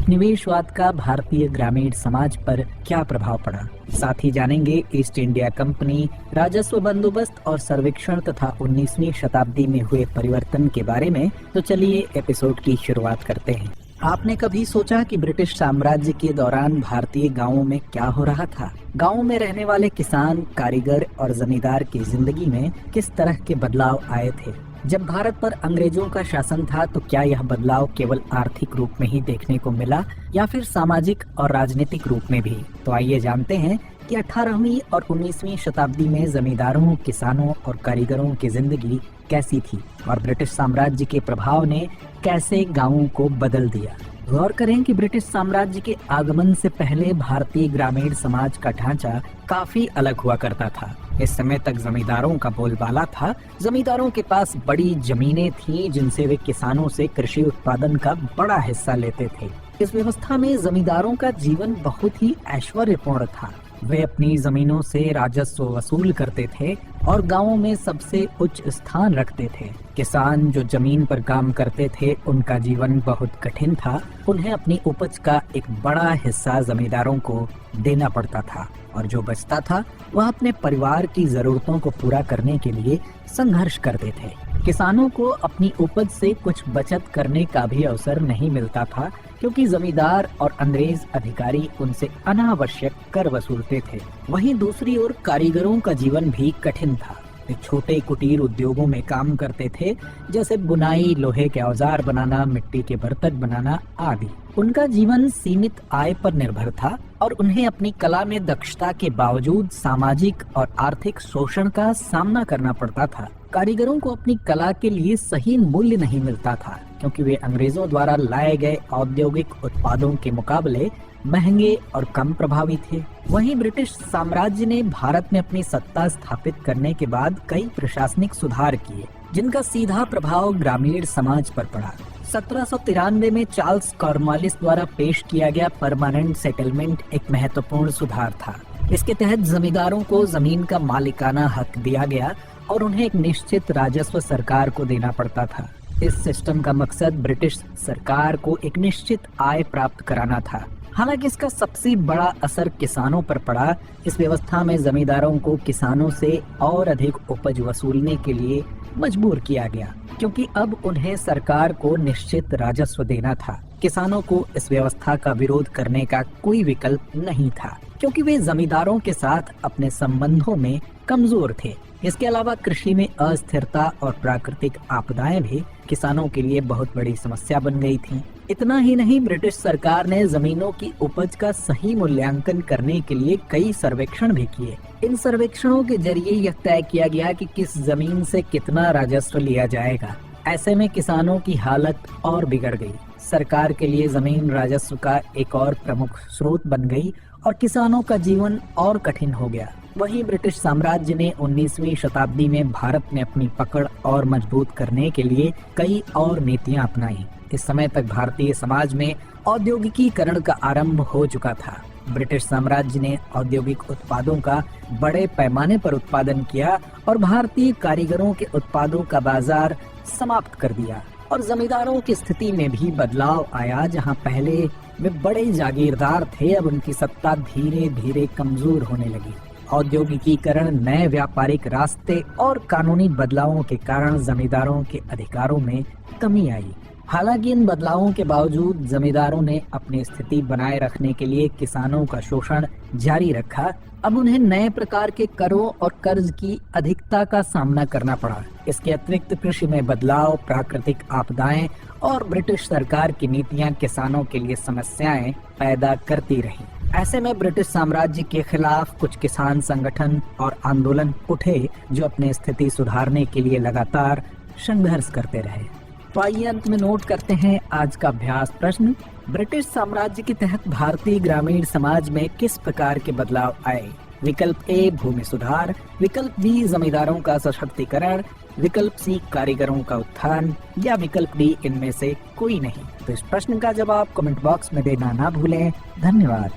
उपनिवेशवाद का भारतीय ग्रामीण समाज पर क्या प्रभाव पड़ा। साथ ही जानेंगे ईस्ट इंडिया कंपनी, राजस्व बंदोबस्त और सर्वेक्षण तथा 19वीं शताब्दी में हुए परिवर्तन के बारे में। तो चलिए एपिसोड की शुरुआत करते हैं। आपने कभी सोचा कि ब्रिटिश साम्राज्य के दौरान भारतीय गांवों में क्या हो रहा था? गांवों में रहने वाले किसान, कारीगर और जमींदार की जिंदगी में किस तरह के बदलाव आए थे? जब भारत पर अंग्रेजों का शासन था तो क्या यह बदलाव केवल आर्थिक रूप में ही देखने को मिला या फिर सामाजिक और राजनीतिक रूप में भी? तो आइए जानते हैं कि 18वीं और 19वीं शताब्दी में जमींदारों, किसानों और कारीगरों की जिंदगी कैसी थी और ब्रिटिश साम्राज्य के प्रभाव ने कैसे गांवों को बदल दिया। गौर करें कि ब्रिटिश साम्राज्य के आगमन से पहले भारतीय ग्रामीण समाज का ढांचा काफी अलग हुआ करता था। इस समय तक जमींदारों का बोलबाला था। जमींदारों के पास बड़ी जमीनें थीं जिनसे वे किसानों से कृषि उत्पादन का बड़ा हिस्सा लेते थे। इस व्यवस्था में जमींदारों का जीवन बहुत ही ऐश्वर्यपूर्ण था। वे अपनी जमीनों से राजस्व वसूल करते थे और गांवों में सबसे उच्च स्थान रखते थे। किसान जो जमीन पर काम करते थे उनका जीवन बहुत कठिन था। उन्हें अपनी उपज का एक बड़ा हिस्सा जमींदारों को देना पड़ता था और जो बचता था वह अपने परिवार की जरूरतों को पूरा करने के लिए संघर्ष करते थे। किसानों को अपनी उपज से कुछ बचत करने का भी अवसर नहीं मिलता था क्योंकि जमींदार और अंग्रेज अधिकारी उनसे अनावश्यक कर वसूलते थे। वहीं दूसरी ओर कारीगरों का जीवन भी कठिन था। वे छोटे कुटीर उद्योगों में काम करते थे, जैसे बुनाई, लोहे के औजार बनाना, मिट्टी के बर्तन बनाना आदि। उनका जीवन सीमित आय पर निर्भर था और उन्हें अपनी कला में दक्षता के बावजूद सामाजिक और आर्थिक शोषण का सामना करना पड़ता था। कारीगरों को अपनी कला के लिए सही मूल्य नहीं मिलता था क्योंकि वे अंग्रेजों द्वारा लाए गए औद्योगिक उत्पादों के मुकाबले महंगे और कम प्रभावी थे। वहीं ब्रिटिश साम्राज्य ने भारत में अपनी सत्ता स्थापित करने के बाद कई प्रशासनिक सुधार किए जिनका सीधा प्रभाव ग्रामीण समाज पर पड़ा। 1793 में चार्ल्स कॉर्नवालिस द्वारा पेश किया गया परमानेंट सेटलमेंट एक महत्वपूर्ण सुधार था। इसके तहत जमींदारों को जमीन का मालिकाना हक दिया गया और उन्हें एक निश्चित राजस्व सरकार को देना पड़ता था। इस सिस्टम का मकसद ब्रिटिश सरकार को एक निश्चित आय प्राप्त कराना था। हालांकि इसका सबसे बड़ा असर किसानों पर पड़ा। इस व्यवस्था में जमींदारों को किसानों से और अधिक उपज वसूलने के लिए मजबूर किया गया क्योंकि अब उन्हें सरकार को निश्चित राजस्व देना था। किसानों को इस व्यवस्था का विरोध करने का कोई विकल्प नहीं था क्योंकि वे जमींदारों के साथ अपने संबंधों में कमजोर थे। इसके अलावा कृषि में अस्थिरता और प्राकृतिक आपदाएं भी किसानों के लिए बहुत बड़ी समस्या बन गई थीं। इतना ही नहीं, ब्रिटिश सरकार ने जमीनों की उपज का सही मूल्यांकन करने के लिए कई सर्वेक्षण भी किए। इन सर्वेक्षणों के जरिए यह तय किया गया कि किस जमीन से कितना राजस्व लिया जाएगा। ऐसे में किसानों की हालत और बिगड़ गई। सरकार के लिए जमीन राजस्व का एक और प्रमुख स्रोत बन गई और किसानों का जीवन और कठिन हो गया। वहीं ब्रिटिश साम्राज्य ने 19वीं शताब्दी में भारत में अपनी पकड़ और मजबूत करने के लिए कई और नीतियां अपनाई। इस समय तक भारतीय समाज में औद्योगिकीकरण का आरंभ हो चुका था। ब्रिटिश साम्राज्य ने औद्योगिक उत्पादों का बड़े पैमाने पर उत्पादन किया और भारतीय कारीगरों के उत्पादों का बाजार समाप्त कर दिया। और जमींदारों की स्थिति में भी बदलाव आया। जहां पहले वे बड़े जागीरदार थे, अब उनकी सत्ता धीरे धीरे कमजोर होने लगी। औद्योगिकीकरण, नए व्यापारिक रास्ते और कानूनी बदलावों के कारण जमींदारों के अधिकारों में कमी आई। हालांकि इन बदलावों के बावजूद जमींदारों ने अपनी स्थिति बनाए रखने के लिए किसानों का शोषण जारी रखा। अब उन्हें नए प्रकार के करों और कर्ज की अधिकता का सामना करना पड़ा। इसके अतिरिक्त कृषि में बदलाव, प्राकृतिक आपदाएं और ब्रिटिश सरकार की नीतियां किसानों के लिए समस्याएं पैदा करती रही। ऐसे में ब्रिटिश साम्राज्य के खिलाफ कुछ किसान संगठन और आंदोलन उठे जो अपनी स्थिति सुधारने के लिए लगातार संघर्ष करते रहे। तो आइए अंत में नोट करते हैं आज का अभ्यास प्रश्न। ब्रिटिश साम्राज्य के तहत भारतीय ग्रामीण समाज में किस प्रकार के बदलाव आए? विकल्प ए भूमि सुधार, विकल्प बी जमींदारों का सशक्तिकरण, विकल्प सी कारीगरों का उत्थान या विकल्प डी इनमें से कोई नहीं। तो इस प्रश्न का जवाब कमेंट बॉक्स में देना ना भूलें। धन्यवाद।